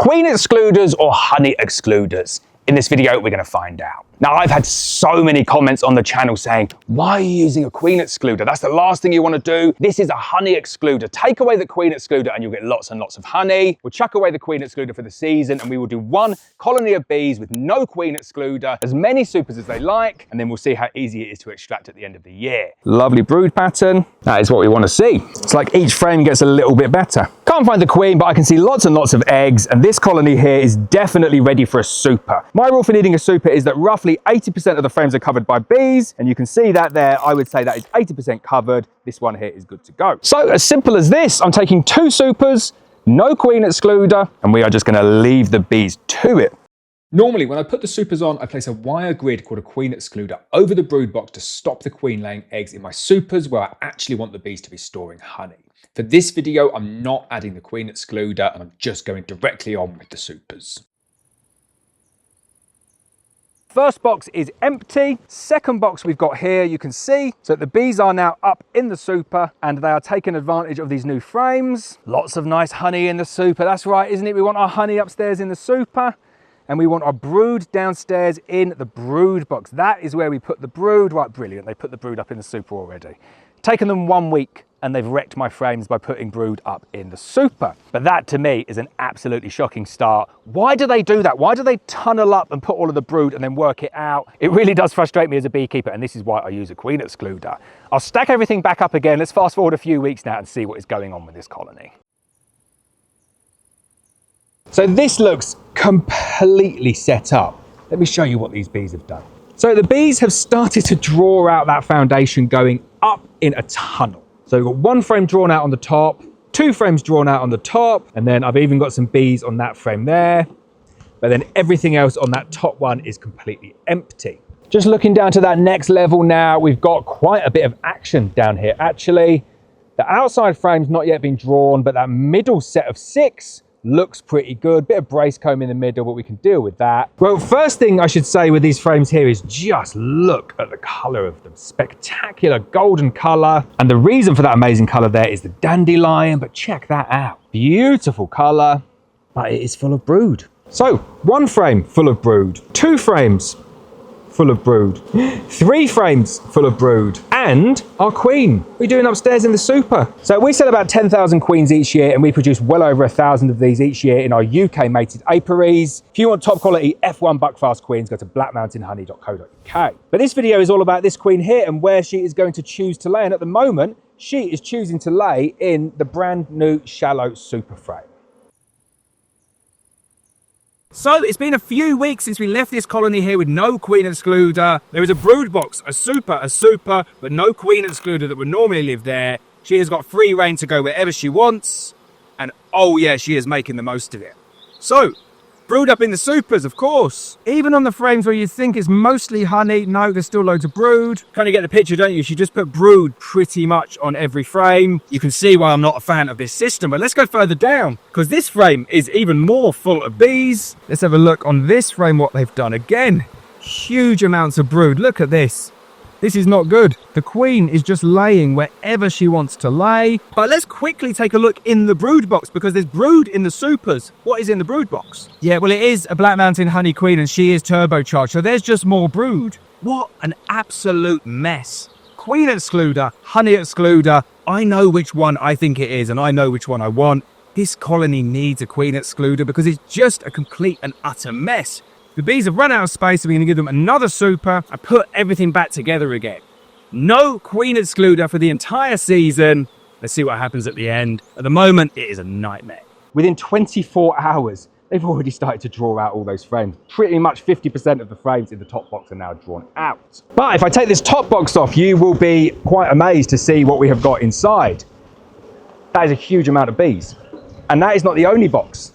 queen excluders or honey excluders? In this video, we're going to find out. Now, I've had so many comments on the channel saying, why are you using a queen excluder? That's the last thing you want to do. This is a honey excluder. Take away the queen excluder and you'll get lots and lots of honey. We'll chuck away the queen excluder for the season and we will do one colony of bees with no queen excluder, as many supers as they like, and then we'll see how easy it is to extract at the end of the year. Lovely brood pattern. That is what we want to see. It's like each frame gets a little bit better. Can't find the queen, but I can see lots and lots of eggs, and this colony here is definitely ready for a super. My rule for needing a super is that roughly 80% of the frames are covered by bees, and you can see that there. I would say that is 80% covered. This one here is good to go. So as simple as this, I'm taking 2 supers, no queen excluder, and we are just going to leave the bees to it. Normally, when I put the supers on, I place a wire grid called a queen excluder over the brood box to stop the queen laying eggs in my supers where I actually want the bees to be storing honey. For this video, I'm not adding the queen excluder and I'm just going directly on with the supers. First box is empty. Second box we've got here, you can see. So the bees are now up in the super and they are taking advantage of these new frames. Lots of nice honey in the super. That's right, isn't it? We want our honey upstairs in the super. And we want our brood downstairs in the brood box. That is where we put the brood. Right, brilliant. They put the brood up in the super already. Taken them 1 week and they've wrecked my frames by putting brood up in the super. But that to me is an absolutely shocking start. Why do they do that? Why do they tunnel up and put all of the brood and then work it out? It really does frustrate me as a beekeeper, and this is why I use a queen excluder. I'll stack everything back up again. Let's fast forward a few weeks now and see what is going on with this colony. So this looks completely set up. Let me show you what these bees have done. So the bees have started to draw out that foundation going up in a tunnel. So we've got 1 frame drawn out on the top, 2 frames drawn out on the top, and then I've even got some bees on that frame there. But then everything else on that top one is completely empty. Just looking down to that next level now, we've got quite a bit of action down here. Actually, the outside frame's not yet been drawn, but that middle set of 6 looks pretty good. Bit of brace comb in the middle, but we can deal with that. Well, first thing I should say with these frames here is just look at the color of them. Spectacular golden color. And the reason for that amazing color there is the dandelion, but check that out. Beautiful color, but it is full of brood. So 1 frame full of brood, 2 frames full of brood, 3 frames full of brood, and our queen we're doing upstairs in the super. So we sell about 10,000 queens each year and we produce well over 1,000 of these each year in our UK mated apiaries. If you want top quality F1 buckfast queens, go to blackmountainhoney.co.uk. But this video is all about this queen here and where she is going to choose to lay, and at the moment she is choosing to lay in the brand new shallow super frame. So it's been a few weeks since we left this colony here with no queen excluder. There is a brood box, a super, but no queen excluder that would normally live there. She has got free reign to go wherever she wants. And oh yeah, she is making the most of it. So, brood up in the supers, of course. Even on the frames where you think it's mostly honey, no, there's still loads of brood. Kind of get the picture, don't you? She just put brood pretty much on every frame. You can see why I'm not a fan of this system, but let's go further down, because this frame is even more full of bees. Let's have a look on this frame, what they've done. Again, huge amounts of brood. Look at this. This is not good. The queen is just laying wherever she wants to lay. But let's quickly take a look in the brood box, because there's brood in the supers. What is in the brood box? Yeah, well, it is a Black Mountain honey queen and she is turbocharged. So there's just more brood. What an absolute mess. Queen excluder, honey excluder. I know which one I think it is and I know which one I want. This colony needs a queen excluder because it's just a complete and utter mess. The bees have run out of space, so we're going to give them another super and put everything back together again. No queen excluder for the entire season. Let's see what happens at the end. At the moment, it is a nightmare. Within 24 hours, they've already started to draw out all those frames. Pretty much 50% of the frames in the top box are now drawn out. But if I take this top box off, you will be quite amazed to see what we have got inside. That is a huge amount of bees. And that is not the only box.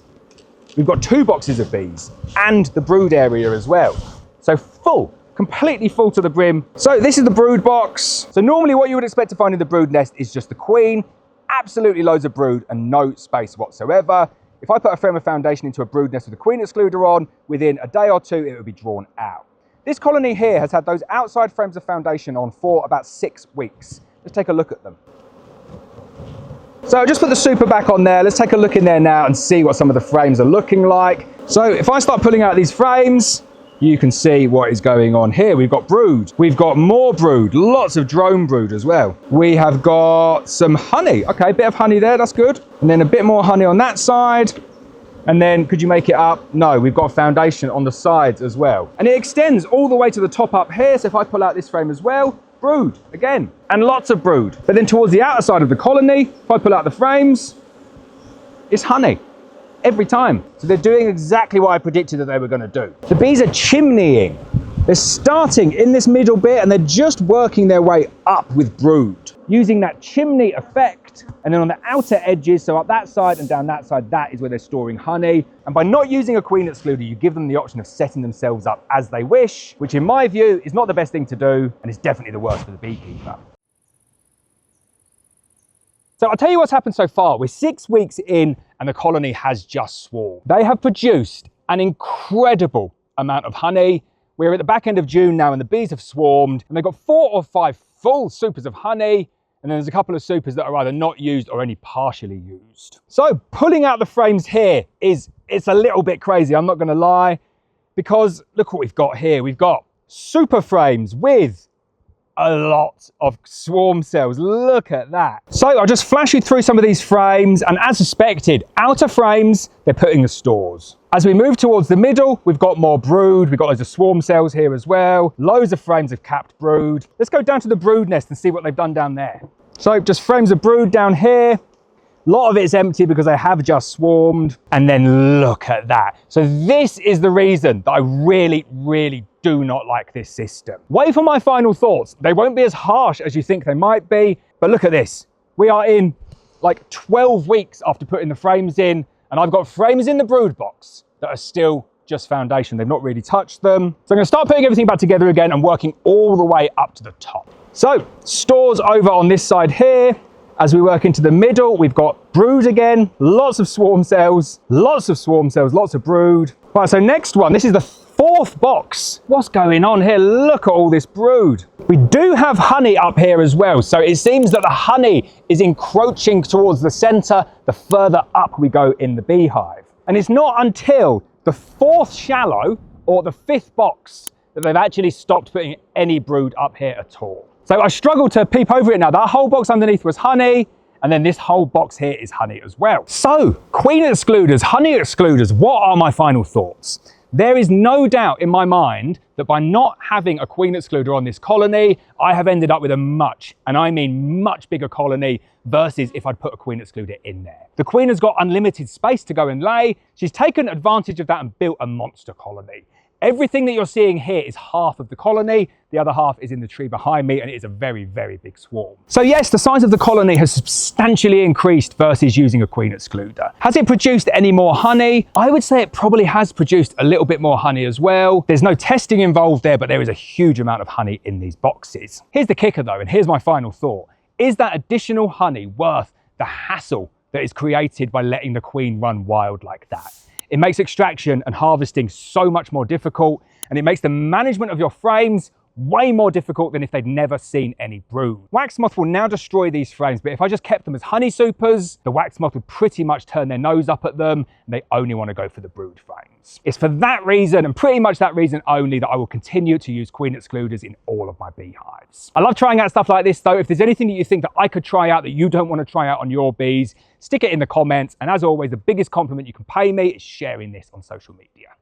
We've got 2 boxes of bees and the brood area as well. So full, completely full to the brim. So this is the brood box. So normally what you would expect to find in the brood nest is just the queen, absolutely loads of brood and no space whatsoever. If I put a frame of foundation into a brood nest with a queen excluder on, within a day or 2, it would be drawn out. This colony here has had those outside frames of foundation on for about 6 weeks. Let's take a look at them. So I'll just put the super back on there. Let's take a look in there now and see what some of the frames are looking like. So if I start pulling out these frames, you can see what is going on here. We've got brood, we've got more brood, lots of drone brood as well. We have got some honey. Okay, a bit of honey there, that's good. And then a bit more honey on that side. And then could you make it up? No, we've got a foundation on the sides as well. And it extends all the way to the top up here. So if I pull out this frame as well, brood again, and lots of brood. But then towards the outer side of the colony, if I pull out the frames, it's honey every time. So they're doing exactly what I predicted that they were going to do. The bees are chimneying. They're starting in this middle bit and they're just working their way up with brood, using that chimney effect. And then on the outer edges, so up that side and down that side, that is where they're storing honey. And by not using a queen excluder, you give them the option of setting themselves up as they wish, which in my view is not the best thing to do, and it's definitely the worst for the beekeeper. So I'll tell you what's happened so far. We're 6 weeks in and the colony has just swarmed. They have produced an incredible amount of honey. We're at the back end of June now and the bees have swarmed and they've got 4 or 5 full supers of honey. And then there's a couple of supers that are either not used or only partially used. So pulling out the frames here it's a little bit crazy, I'm not gonna lie, because look what we've got here. We've got super frames with a lot of swarm cells. Look at that. So I'll just flash you through some of these frames, and as suspected, outer frames, they're putting the stores. As we move towards the middle, we've got more brood. We've got loads of swarm cells here as well. Loads of frames of capped brood. Let's go down to the brood nest and see what they've done down there. So just frames of brood down here. A lot of it is empty because they have just swarmed. And then look at that. So this is the reason that I really, really do not like this system. Wait for my final thoughts. They won't be as harsh as you think they might be. But look at this. We are in like 12 weeks after putting the frames in. And I've got frames in the brood box that are still just foundation. They've not really touched them. So I'm going to start putting everything back together again and working all the way up to the top. So stores over on this side here. As we work into the middle, we've got brood again, lots of swarm cells, lots of brood. Right, so next one, this is the 4th box. What's going on here? Look at all this brood. We do have honey up here as well. So it seems that the honey is encroaching towards the center the further up we go in the beehive. And it's not until the 4th shallow or the 5th box that they've actually stopped putting any brood up here at all. So I struggle to peep over it now. That whole box underneath was honey, and then this whole box here is honey as well. So queen excluders, honey excluders, what are my final thoughts? There is no doubt in my mind that by not having a queen excluder on this colony, I have ended up with a much, and I mean much bigger colony versus if I'd put a queen excluder in there. The queen has got unlimited space to go and lay. She's taken advantage of that and built a monster colony. Everything that you're seeing here is half of the colony. The other half is in the tree behind me, and it is a very, very big swarm. So yes, the size of the colony has substantially increased versus using a queen excluder. Has it produced any more honey? I would say it probably has produced a little bit more honey as well. There's no testing involved there, but there is a huge amount of honey in these boxes. Here's the kicker though, and here's my final thought. Is that additional honey worth the hassle that is created by letting the queen run wild like that? It makes extraction and harvesting so much more difficult, and it makes the management of your frames way more difficult than if they'd never seen any brood. Wax moth will now destroy these frames, but if I just kept them as honey supers, the wax moth would pretty much turn their nose up at them, and they only want to go for the brood frames. It's for that reason, and pretty much that reason only, that I will continue to use queen excluders in all of my beehives. I love trying out stuff like this though. If there's anything that you think that I could try out that you don't want to try out on your bees, stick it in the comments. And as always, the biggest compliment you can pay me is sharing this on social media.